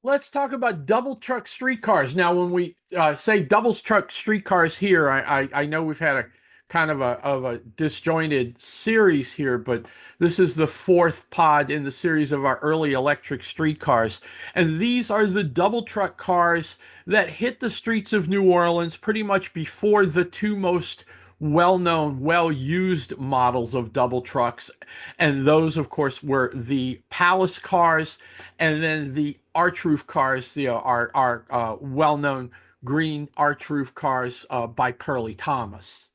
let's talk about double truck streetcars. Now, when we say double truck streetcars here, I know we've had a kind of a disjointed series here, but this is the fourth pod in the series of our early electric streetcars. And these are the double truck cars that hit the streets of New Orleans pretty much before the two most well-known, well-used models of double trucks. And those, of course, were the Palace cars and then the arch roof cars, our well-known green arch roof cars by Pearlie Thomas.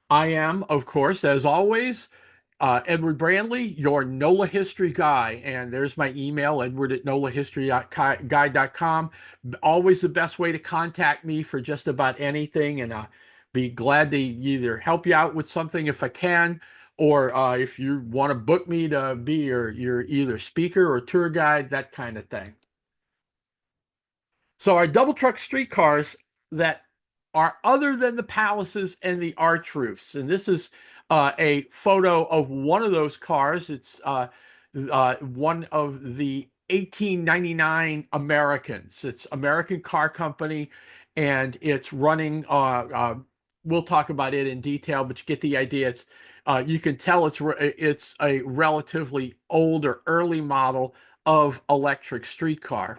I am, of course, as always, Edward Brandley, your NOLA history guy. And there's my email, edward at nolahistoryguide.com. Always the best way to contact me for just about anything. And be glad to either help you out with something if I can, or if you want to book me to be your either speaker or tour guide, that kind of thing. So our double truck streetcars that are other than the palaces and the arch roofs. And this is a photo of one of those cars. It's one of the 1899 Americans. It's American Car Company, and it's running. We'll talk about it in detail, but you get the idea. You can tell it's a relatively old or early model of electric streetcar.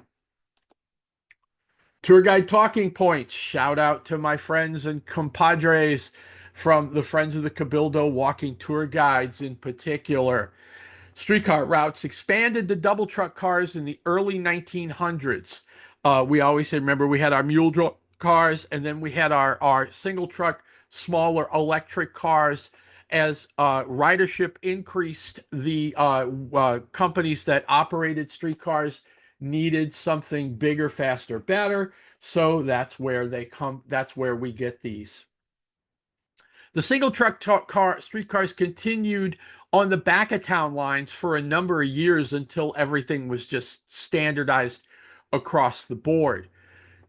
Tour guide talking points. Shout out to my friends and compadres from the Friends of the Cabildo Walking Tour Guides in particular. Streetcar routes expanded to double truck cars in the early 1900s. We always say, remember, we had our mule cars, and then we had our single truck, smaller electric cars. As ridership increased, the companies that operated streetcars needed something bigger, faster, better. So that's where they come. That's where we get these. The single truck streetcars continued on the back of town lines for a number of years until everything was just standardized across the board.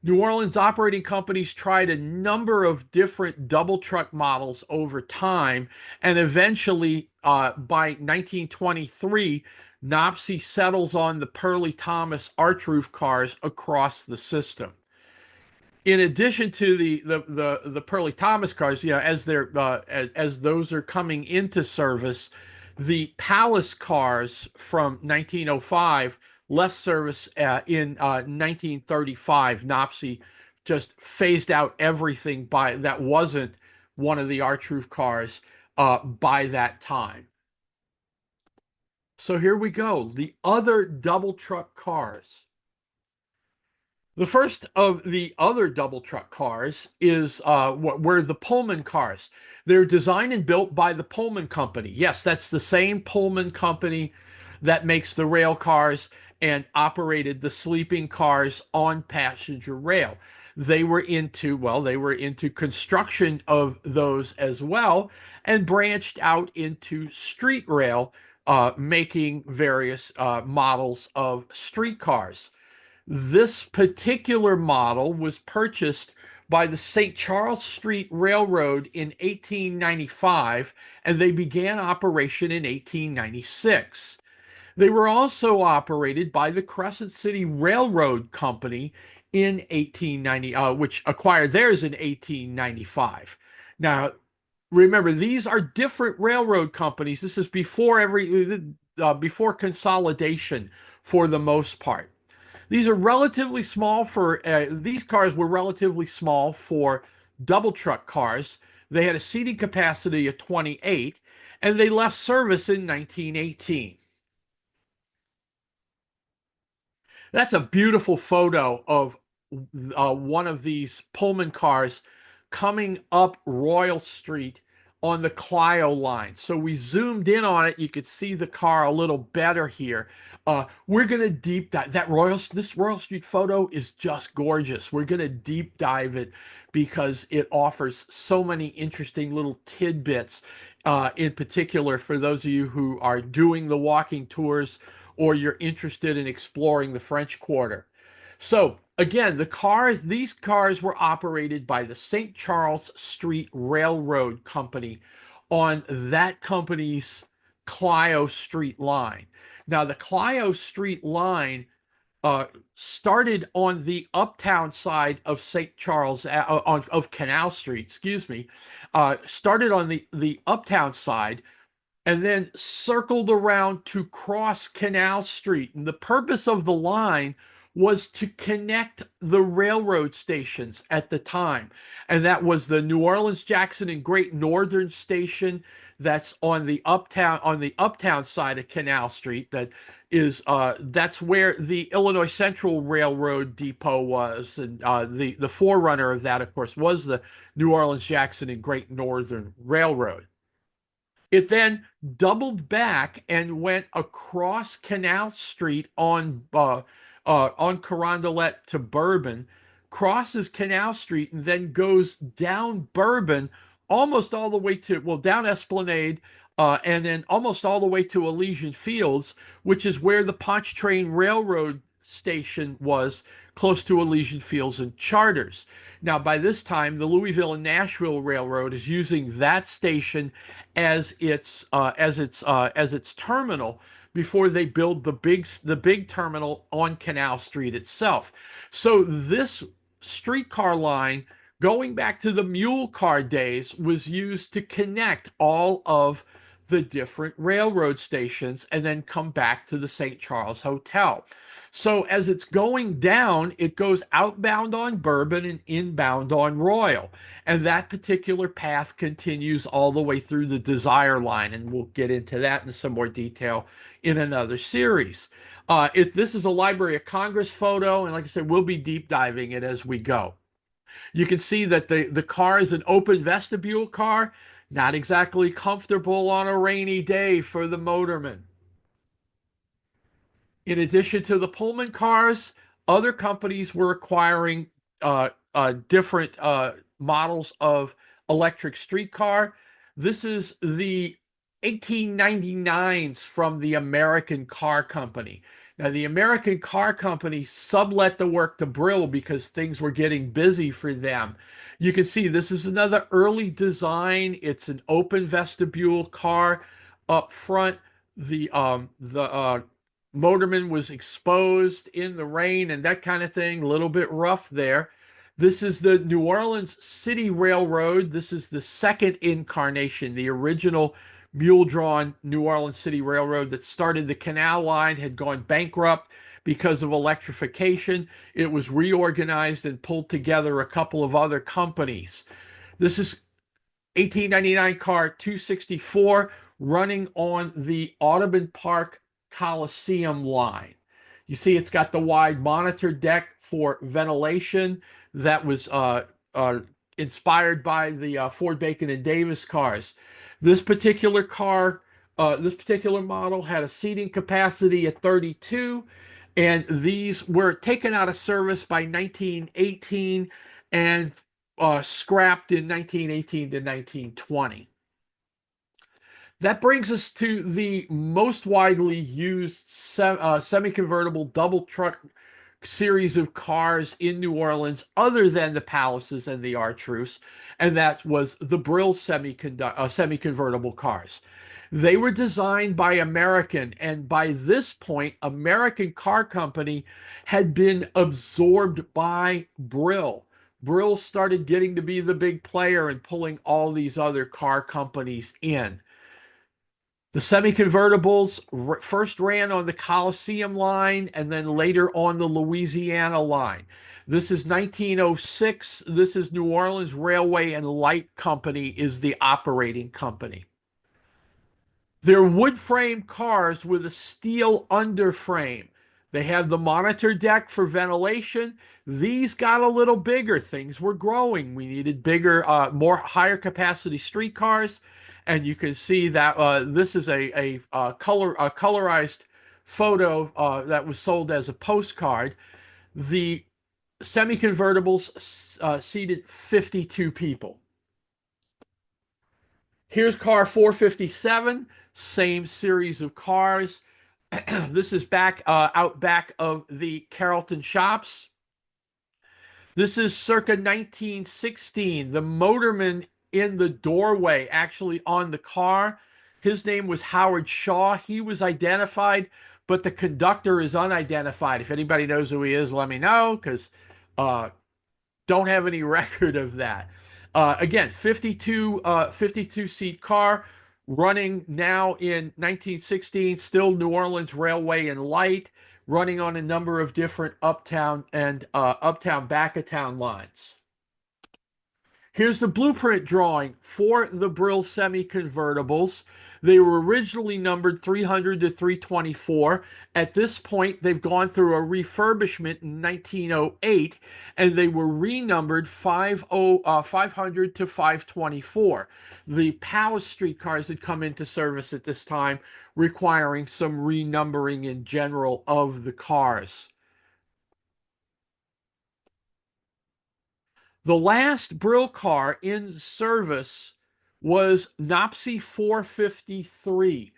New Orleans operating companies tried a number of different double truck models over time, and eventually, by 1923, NOPSI settles on the Pearlie Thomas arch roof cars across the system. In addition to the Pearlie Thomas cars, as those are coming into service, the Palace cars from 1905 left service in 1935. NOPSI just phased out everything by that wasn't one of the arch roof cars by that time. So here we go. The other double truck cars. The first of the other double truck cars is were the Pullman cars. They're designed and built by the Pullman Company. Yes, that's the same Pullman Company that makes the rail cars and operated the sleeping cars on passenger rail. They were into construction of those as well, and branched out into street rail, making various models of streetcars. This particular model was purchased by the St. Charles Street Railroad in 1895, and they began operation in 1896. They were also operated by the Crescent City Railroad Company in 1890, which acquired theirs in 1895. Now, remember, these are different railroad companies. This is before consolidation for the most part. These are relatively small for these cars were relatively small for double truck cars. They had a seating capacity of 28, and they left service in 1918. That's a beautiful photo of one of these Pullman cars coming up Royal Street on the Clio line. So we zoomed in on it. You could see the car a little better here. We're gonna deep dive this Royal Street photo is just gorgeous. We're gonna deep dive it because it offers so many interesting little tidbits. In particular, for those of you who are doing the walking tours or you're interested in exploring the French Quarter. So again, these cars were operated by the St. Charles Street Railroad Company on that company's Clio Street line. Now, the Clio Street line uh, started on the uptown side of St. Charles, of Canal Street, excuse me, started on the uptown side and then circled around to cross Canal Street. And the purpose of the line was to connect the railroad stations at the time. And that was the New Orleans, Jackson, and Great Northern Station that's on the uptown side of Canal Street. That's where the Illinois Central Railroad Depot was. And the forerunner of that, of course, was the New Orleans, Jackson, and Great Northern Railroad. It then doubled back and went across Canal Street on Carondelet to Bourbon, crosses Canal Street, and then goes down Bourbon almost all the way to, well, down Esplanade, and then almost all the way to Elysian Fields, which is where the Pontchartrain Railroad station was, close to Elysian Fields and Charters. Now, by this time, the Louisville and Nashville Railroad is using that station as its terminal before they build the big terminal on Canal Street itself. So this streetcar line, going back to the mule car days, was used to connect all of the different railroad stations and then come back to the St. Charles Hotel. So as it's going down, it goes outbound on Bourbon and inbound on Royal. And that particular path continues all the way through the Desire line. And we'll get into that in some more detail in another series. This is a Library of Congress photo. And like I said, we'll be deep diving it as we go. You can see that the car is an open vestibule car, not exactly comfortable on a rainy day for the motorman. In addition to the Pullman cars, other companies were acquiring different models of electric streetcar. This is the 1899s from the American Car Company. Now, the American Car Company sublet the work to Brill because things were getting busy for them. You can see this is another early design. It's an open vestibule car up front. The motorman was exposed in the rain and that kind of thing, a little bit rough there. This is the New Orleans City Railroad. This is the second incarnation. The original mule-drawn New Orleans City Railroad that started the canal line had gone bankrupt because of electrification. It was reorganized and pulled together a couple of other companies. This is 1899 car 264 running on the Audubon Park Coliseum line. You see it's got the wide monitor deck for ventilation that was inspired by the Ford Bacon and Davis cars. This particular model had a seating capacity at 32, and these were taken out of service by 1918 and scrapped in 1918 to 1920. That brings us to the most widely used semi-convertible double truck series of cars in New Orleans, other than the Palaces and the Arch-Roofs, and that was the Brill semi-convertible cars. They were designed by American, and by this point, American Car Company had been absorbed by Brill. Brill started getting to be the big player and pulling all these other car companies in. The semi-convertibles first ran on the Coliseum line and then later on the Louisiana line. This is 1906. This is New Orleans Railway and Light Company is the operating company. They're wood frame cars with a steel underframe. They have the monitor deck for ventilation. These got a little bigger. Things were growing. We needed bigger, more higher capacity streetcars. And you can see that this is a colorized photo that was sold as a postcard. The semi-convertibles seated 52 people. Here's car 457, same series of cars. This is out back of the Carrollton Shops. This is circa 1916. The motorman in the doorway, actually on the car, his name was Howard Shaw. He was identified but the conductor is unidentified. If anybody knows who he is, let me know, because uh, don't have any record of that. Again, 52 seat car running now in 1916, still New Orleans Railway and Light, running on a number of different uptown and uptown back of town lines. Here's the blueprint drawing for the Brill semi-convertibles. They were originally numbered 300 to 324. At this point, they've gone through a refurbishment in 1908, and they were renumbered 500 to 524. The Palace streetcars had come into service at this time, requiring some renumbering in general of the cars. The last Brill car in service was Nopsey 453.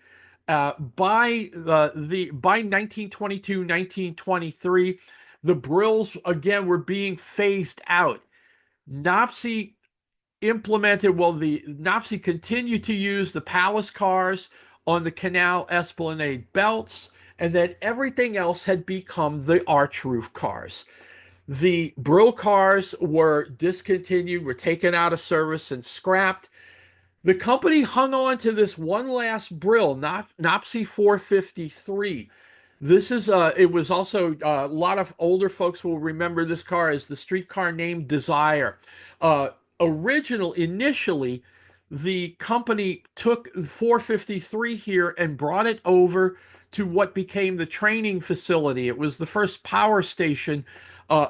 By 1922, 1923, the Brills again were being phased out. Nopsey the Nopsey continued to use the Palace cars on the Canal Esplanade belts, and then everything else had become the arch roof cars. The Brill cars were discontinued, were taken out of service and scrapped. The company hung on to this one last Brill, Nopsey 453. It was also, a lot of older folks will remember this car as the streetcar named Desire. Uh, Initially, the company took 453 here and brought it over to what became the training facility. It was the first power station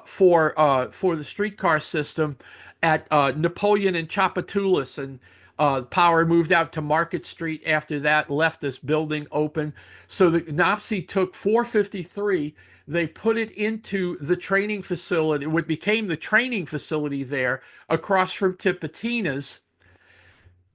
for the streetcar system at Napoleon and Tchoupitoulas, and power moved out to Market Street after that, left this building open. So the Nopsey took 453, they put it into the training facility, what became the training facility there across from Tipitina's.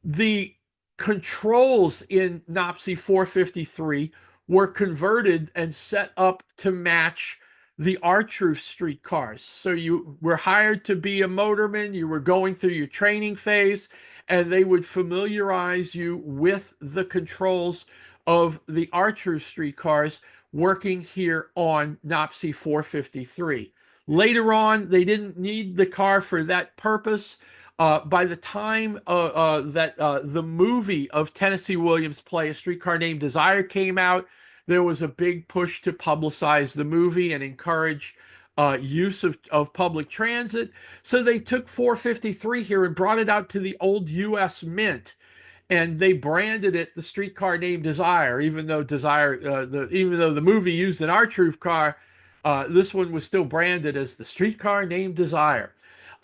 The controls in Nopsey 453 were converted and set up to match the arch roof streetcars. So you were hired to be a motorman, you were going through your training phase, and they would familiarize you with the controls of the arch roof streetcars working here on Nopsey 453. Later on, they didn't need the car for that purpose. By the time that the movie of Tennessee Williams' play, A Streetcar Named Desire, came out, there was a big push to publicize the movie and encourage use of public transit. So they took 453 here and brought it out to the old U.S. Mint, and they branded it the Streetcar Named Desire, even though the movie used an arch roof car, this one was still branded as the Streetcar Named Desire.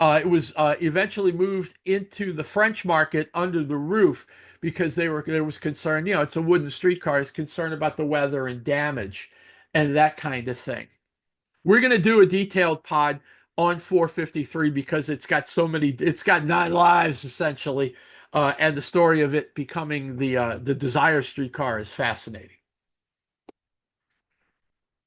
It was eventually moved into the French market under the roof because there was concern, it's a wooden streetcar, is concerned about the weather and damage and that kind of thing. We're going to do a detailed pod on 453 because it's got 9 lives essentially, and the story of it becoming the Desire streetcar is fascinating.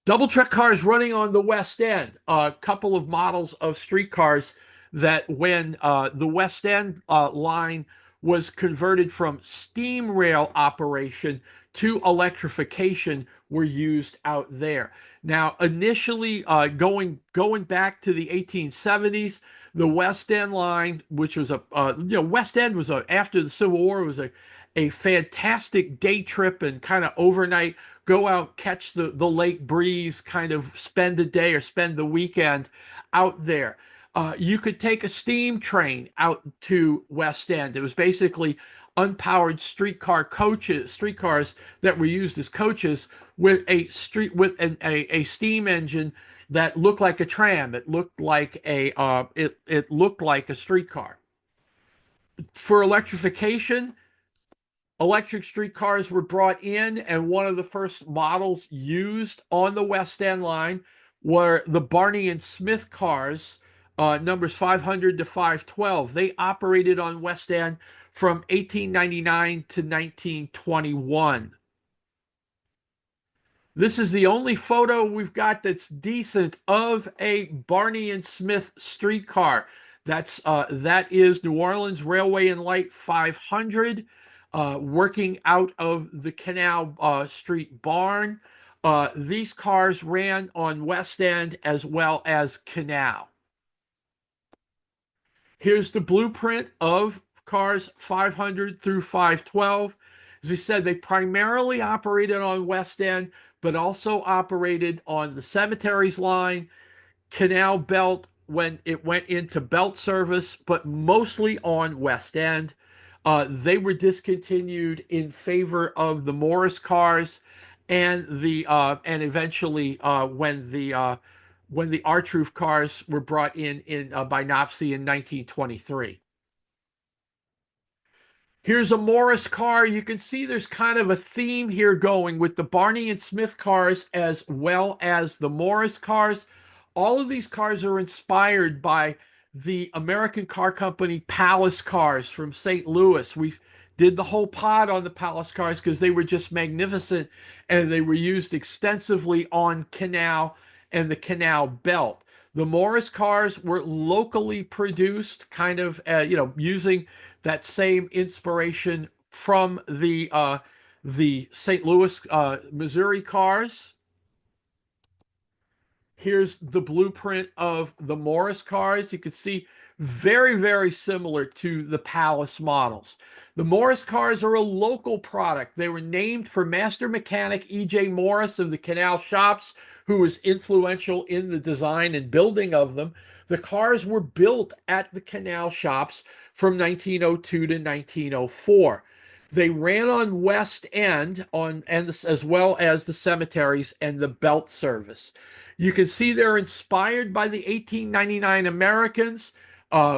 Double track cars running on the West End. A couple of models of streetcars that when the West End line was converted from steam rail operation to electrification were used out there. Now, initially, going back to the 1870s, the West End line, which was West End was after the Civil War, was a fantastic day trip and kind of overnight, go out, catch the lake breeze, kind of spend a day or spend the weekend out there. You could take a steam train out to West End. It was basically unpowered streetcars that were used as coaches with a steam engine that looked like a tram. It looked like it looked like a streetcar. For electrification, electric streetcars were brought in, and one of the first models used on the West End line were the Barney and Smith cars, numbers 500 to 512. They operated on West End from 1899 to 1921. This is the only photo we've got that's decent of a Barney and Smith streetcar. That is New Orleans Railway and Light 500, working out of the Canal Street barn. These cars ran on West End as well as Canal. Here's the blueprint of cars 500 through 512. As we said, they primarily operated on West End, but also operated on the Cemeteries line, Canal Belt when it went into belt service, but mostly on West End. They were discontinued in favor of the Morris cars, and eventually when the arch roof cars were brought in by NOPSI in 1923. Here's a Morris car. You can see there's kind of a theme here going with the Barney and Smith cars as well as the Morris cars. All of these cars are inspired by the American car company Palace Cars from St. Louis. We did the whole pod on the Palace cars because they were just magnificent and they were used extensively on Canal and the Canal Belt. The Morris cars were locally produced, kind of, using that same inspiration from the St. Louis, Missouri cars. Here's the blueprint of the Morris cars. You can see very, very similar to the Palace models. The Morris cars are a local product. They were named for master mechanic E.J. Morris of the Canal Shops, who was influential in the design and building of them. The cars were built at the Canal Shops from 1902 to 1904. They ran on West End as well as the cemeteries and the belt service. You can see they're inspired by the 1899 Americans,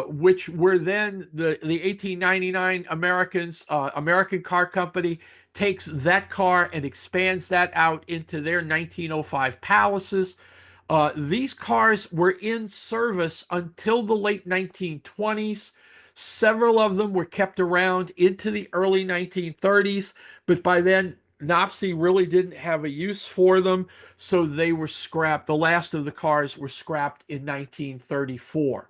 which were then the 1899 Americans. American Car Company takes that car and expands that out into their 1905 Palaces. These cars were in service until the late 1920s. Several of them were kept around into the early 1930s, but by then NOPSI really didn't have a use for them, so they were scrapped. The last of the cars were scrapped in 1934.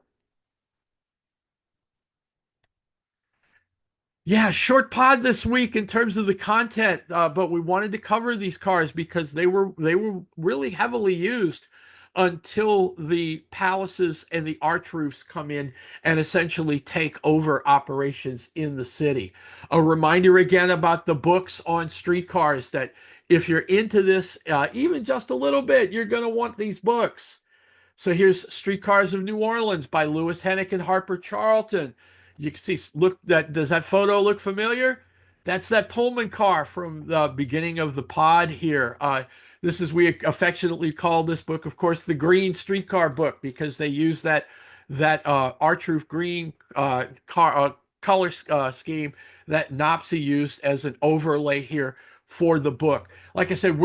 Yeah, short pod this week in terms of the content, but we wanted to cover these cars because they were really heavily used until the palaces and the arch roofs come in and essentially take over operations in the city. A reminder again about the books on streetcars that if you're into this, even just a little bit, you're going to want these books. So here's Streetcars of New Orleans by Lewis Hennick and Harper Charlton. You can see, look, that does that photo look familiar? That's that Pullman car from the beginning of the pod here. This is, we affectionately call this book, of course, the Green Streetcar book because they use that arch roof green color scheme that NOPSI used as an overlay here for the book. Like I said,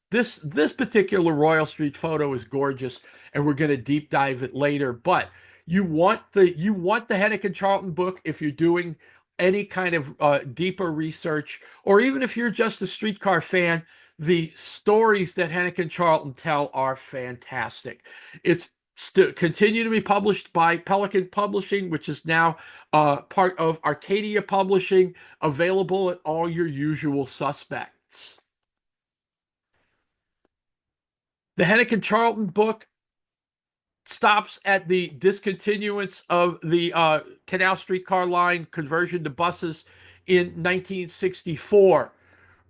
this particular Royal Street photo is gorgeous, and we're going to deep dive it later. But you want the Hennick and Charlton book if you're doing any kind of deeper research, or even if you're just a streetcar fan. The stories that Hennick and Charlton tell are fantastic. It's still continue to be published by Pelican Publishing, which is now part of Arcadia Publishing, available at all your usual suspects. The Hennick and Charlton book stops at the discontinuance of the Canal Streetcar line conversion to buses in 1964.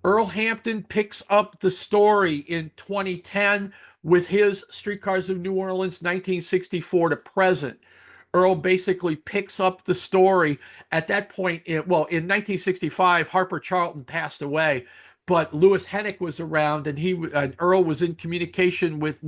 Earl Hampton picks up the story in 2010 with his Streetcars of New Orleans 1964 to present. Earl basically picks up the story at that point. In 1965, Harper Charlton passed away, but Lewis Hennick was around, and Earl was in communication with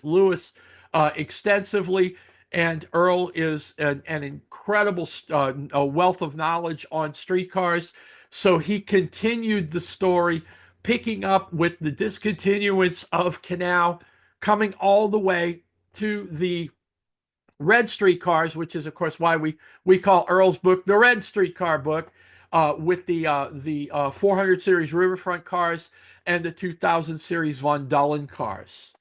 Lewis extensively. And Earl is an incredible a wealth of knowledge on streetcars. So he continued the story, picking up with the discontinuance of Canal, coming all the way to the red streetcars, which is, of course, why we call Earl's book the Red Streetcar book, with the 400 series Riverfront cars and the 2000 series Von Dullen cars.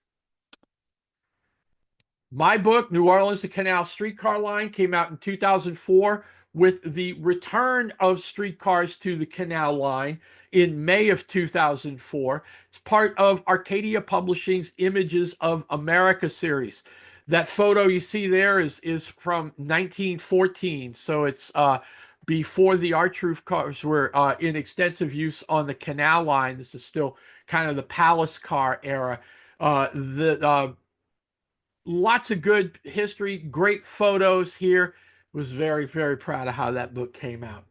My book, New Orleans, the Canal Streetcar Line, came out in 2004 with the return of streetcars to the Canal Line. in May of 2004. It's part of Arcadia Publishing's Images of America series. That photo you see there is from 1914, so it's before the arch roof cars were in extensive use on the canal line. This is still kind of the palace car era. The Lots of good history, great photos here. Was very, very proud of how that book came out.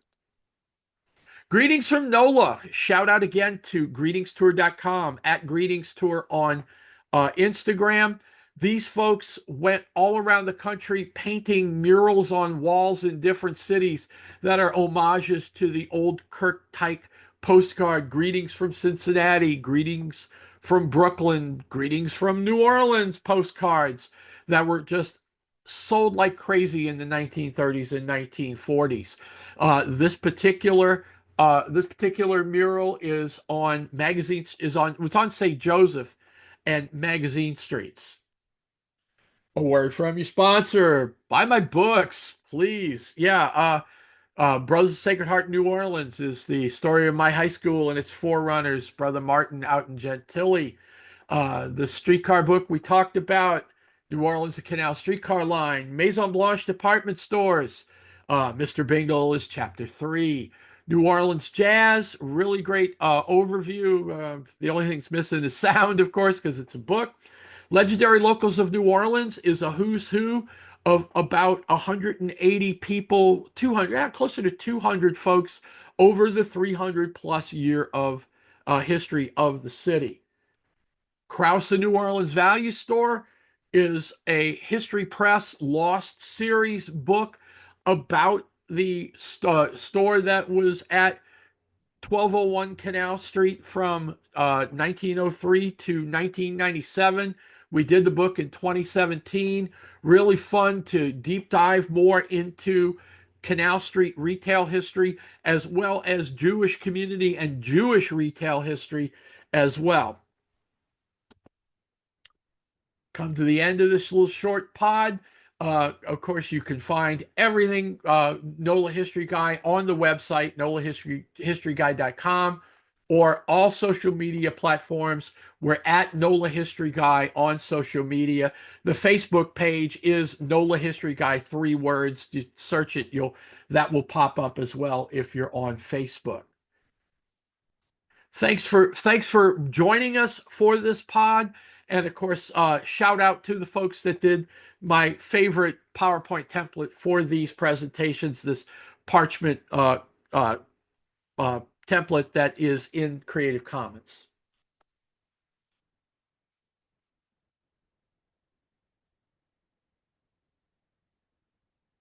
Greetings from NOLA. Shout out again to greetingstour.com, at greetingstour on Instagram. These folks went all around the country painting murals on walls in different cities that are homages to the old Kirk Tyke postcard. Greetings from Cincinnati, greetings from Brooklyn, greetings from New Orleans postcards that were just sold like crazy in the 1930s and 1940s. This particular mural is on it's on St. Joseph and Magazine Streets. A word from your sponsor. Buy my books, please. Yeah, Brothers of Sacred Heart New Orleans is the story of my high school and its forerunners, Brother Martin out in Gentilly. The streetcar book we talked about, New Orleans and Canal Streetcar Line, Maison Blanche Department Stores. Mr. Bingle is Chapter 3. New Orleans Jazz, really great overview. The only thing that's missing is sound, of course, because it's a book. Legendary Locals of New Orleans is a who's who of about 180 people, 200, closer to 200 folks over the 300 plus year of history of the city. Krause, the New Orleans Value Store, is a History Press Lost series book about the store that was at 1201 Canal Street from 1903 to 1997. We did the book in 2017. Really fun to deep dive more into Canal Street retail history, as well as Jewish community and Jewish retail history as well. Come to the end of this little short pod. Of course, you can find everything NOLA History Guy on the website, nolahistoryguy.com, or all social media platforms. We're at NOLA History Guy on social media. The Facebook page is NOLA History Guy, 3 words. You search it, that will pop up as well if you're on Facebook. Thanks for joining us for this pod. And of course, shout out to the folks that did my favorite PowerPoint template for these presentations, this parchment template that is in Creative Commons.